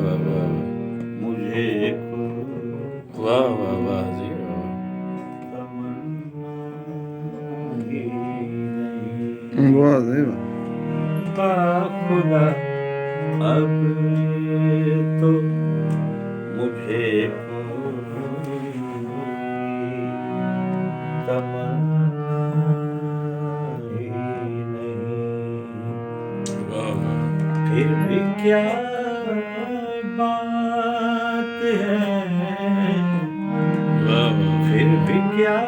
वाह वाह मुझे वाह वाह वाह जी वाह। तमन्ना ही नहीं वाह जी वाह। खुदा अब तो मुझे तमन्ना ही नहीं। वाह वाह फिर भी क्या बात है, वाह वाह फिर भी क्या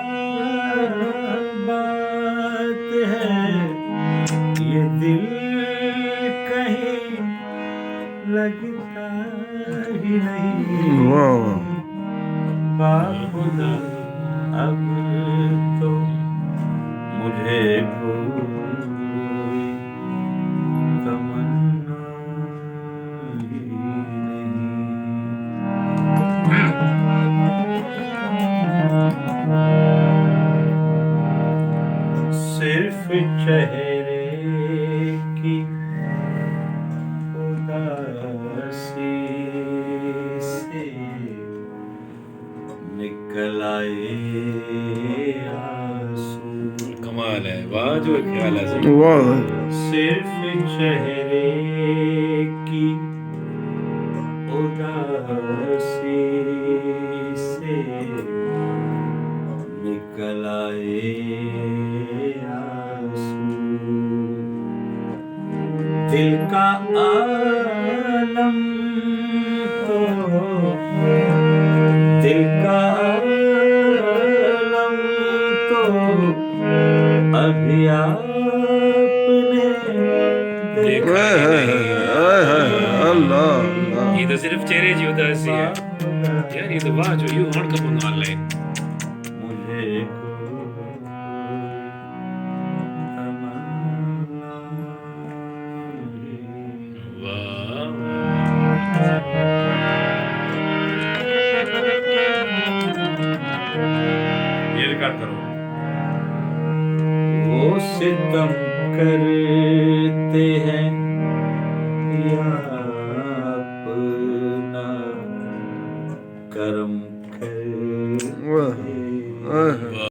बात है, ये दिल कहीं लगता ही नहीं। वाह वाह। बाखुदा अब तो मुझे कोई तमन्ना ही नहीं। सिर्फ चेहरे की उदासी से निकल आए आंसू। कमाल है, वाह जो ख्याल है सही। वाह सिर्फ चेहरे की उदासी से निकल आए आंसू। दिल का आलम तो, दिल का आलम तो अभी आपने देखा ही नहीं। अल्लाह ये तो सिर्फ चेहरे जी उदासी है यार, ये तो वाह जो यू हण का पंगा ऑनलाइन। मुझे ये रिकॉर्ड करो। वो सितम करते हैं